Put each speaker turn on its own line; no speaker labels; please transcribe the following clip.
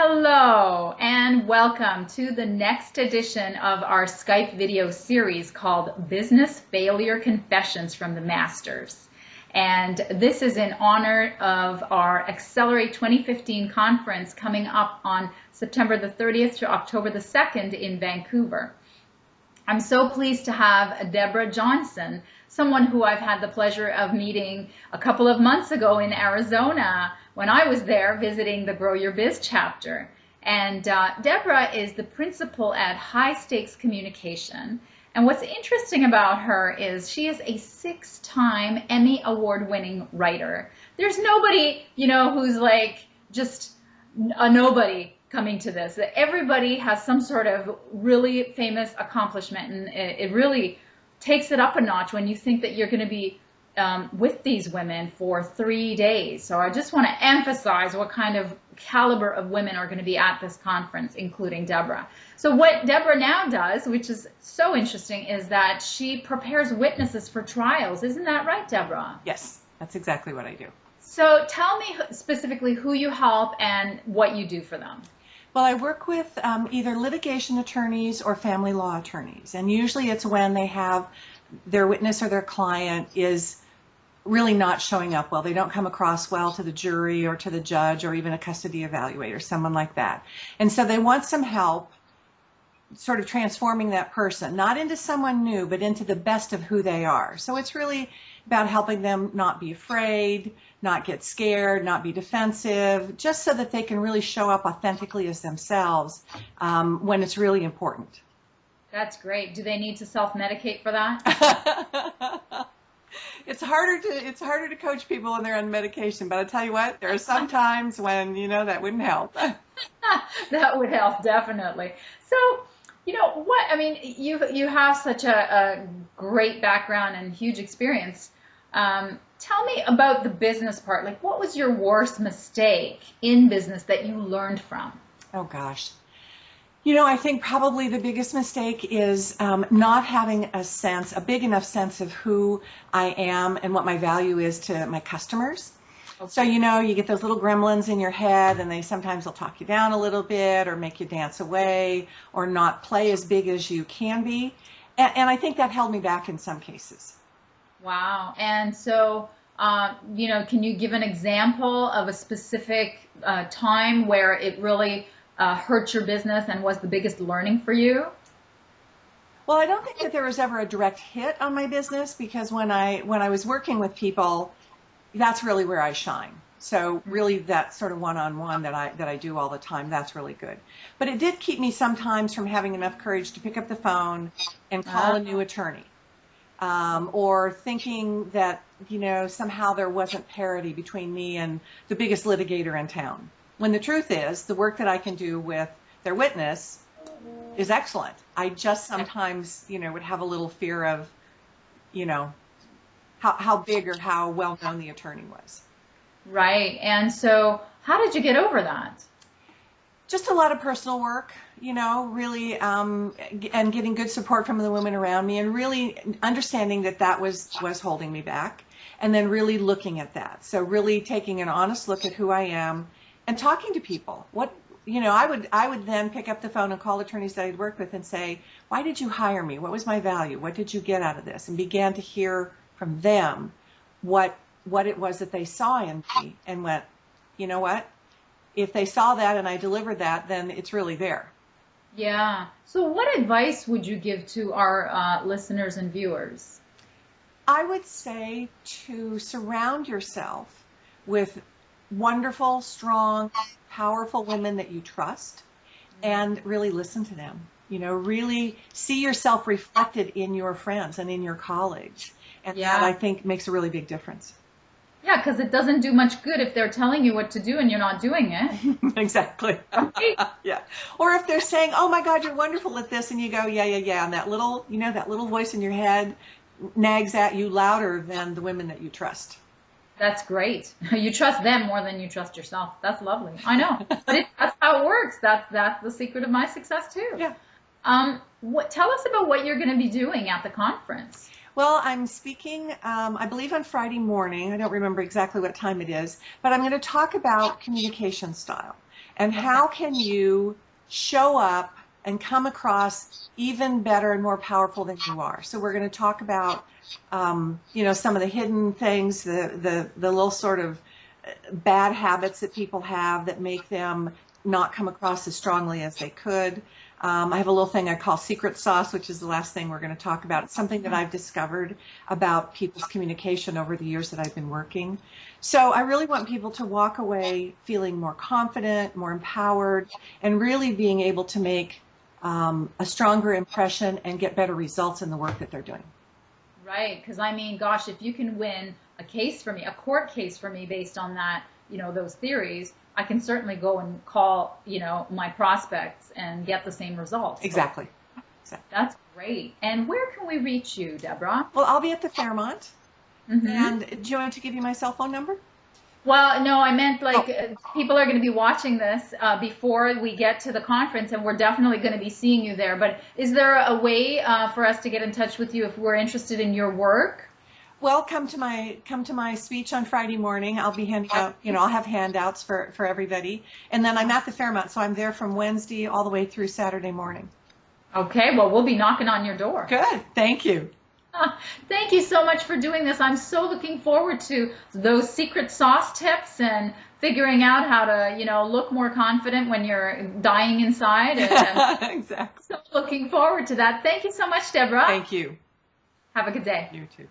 Hello and welcome to the next edition of our Skype video series called Business Failure Confessions from the Masters. And this is in honor of our EXCELerate 2015 conference coming up on September the 30th to October the 2nd in Vancouver. I'm so pleased to have Deborah Johnson, someone who I've had the pleasure of meeting a couple of months ago in Arizona when I was there visiting the Grow Your Biz chapter. And Deborah is the principal at High Stakes Communication. And what's interesting about her is she is a 6-time EMMY Award-winning writer. There's nobody, who's like just a nobody coming to this. Everybody has some sort of really famous accomplishment, and it really takes it up a notch when you think that you're going to be with these women for 3 days. So I just want to emphasize what kind of caliber of women are going to be at this conference, including Deborah. So what Deborah now does, which is so interesting, is that she prepares witnesses for trials. Isn't that right, Deborah?
Yes, that's exactly what I do.
So tell me specifically who you help and what you do for them.
Well, I work with either litigation attorneys or family law attorneys, and usually it's when they have their witness or their client is really not showing up well. They don't come across well to the jury or to the judge or even a custody evaluator, someone like that. And so they want some help sort of transforming that person, not into someone new, but into the best of who they are. So it's really about helping them not be afraid, not get scared, not be defensive, just so that they can really show up authentically as themselves when it's really important.
That's great. Do they need to self-medicate for that?
It's harder to coach people when they're on medication, but I tell you what, there are some times when, that wouldn't help.
That would help, definitely. So, you have such a great background and huge experience. Tell me about the business part. Like, what was your worst mistake in business that you learned from?
Oh, gosh. I think probably the biggest mistake is not having a big enough sense of who I am and what my value is to my customers. Okay. So, you get those little gremlins in your head, and sometimes they'll talk you down a little bit or make you dance away or not play as big as you can be. And I think that held me back in some cases.
Wow. And so, can you give an example of a specific time where it really hurt your business and was the biggest learning for you?
Well, I don't think that there was ever a direct hit on my business, because when I was working with people, that's really where I shine. So really that sort of one-on-one that I do all the time, that's really good. But it did keep me sometimes from having enough courage to pick up the phone and call a new attorney. Or thinking that, somehow there wasn't parity between me and the biggest litigator in town. When the truth is, the work that I can do with their witness is excellent. I just sometimes, would have a little fear of, how big or how well known the attorney was.
Right. And so how did you get over that?
Just a lot of personal work, really, and getting good support from the women around me, and really understanding that was holding me back, and then really looking at that. So really taking an honest look at who I am and talking to people. I would then pick up the phone and call attorneys that I'd worked with and say, why did you hire me? What was my value? What did you get out of this? And began to hear from them what it was that they saw in me, and went, you know what? If they saw that and I delivered that, then it's really there.
Yeah. So what advice would you give to our listeners and viewers?
I would say to surround yourself with wonderful, strong, powerful women that you trust, and really listen to them. Really see yourself reflected in your friends and in your colleagues. And that, I think, makes a really big difference.
Yeah, because it doesn't do much good if they're telling you what to do and you're not doing it.
Exactly. Right? Yeah. Or if they're saying, oh my God, you're wonderful at this, and you go, yeah. And that little, that little voice in your head nags at you louder than the women that you trust.
That's great. You trust them more than you trust yourself. That's lovely. I know. But that's how it works. That's the secret of my success too.
Yeah.
Tell us about what you're going to be doing at the conference.
Well, I'm speaking, I believe on Friday morning. I don't remember exactly what time it is, but I'm going to talk about communication style. And how can you show up and come across even better and more powerful than you are? So we're going to talk about, you know, some of the hidden things, the little sort of bad habits that people have that make them not come across as strongly as they could. I have a little thing I call secret sauce, which is the last thing we're going to talk about. It's something that I've discovered about people's communication over the years that I've been working. So I really want people to walk away feeling more confident, more empowered, and really being able to make a stronger impression and get better results in the work that they're doing.
Right, because I mean, gosh, if you can win a case for me, a court case for me based on that, you know, those theories, I can certainly go and call, you know, my prospects and get the same results.
Exactly.
That's great. And where can we reach you, Deborah?
Well, I'll be at the Fairmont.
Mm-hmm.
And do you want to give you my cell phone number?
Well, no, I meant like people are going to be watching this before we get to the conference, and we're definitely going to be seeing you there. But is there a way for us to get in touch with you if we're interested in your work?
Well, come to my speech on Friday morning. I'll be handing out, you know, I'll have handouts for everybody. And then I'm at the Fairmont, so I'm there from Wednesday all the way through Saturday morning.
Okay, well, we'll be knocking on your door.
Good. Thank you.
Thank you so much for doing this. I'm so looking forward to those secret sauce tips and figuring out how to, you know, look more confident when you're dying inside. And
exactly.
So looking forward to that. Thank you so much, Deborah.
Thank you.
Have a good day.
You too.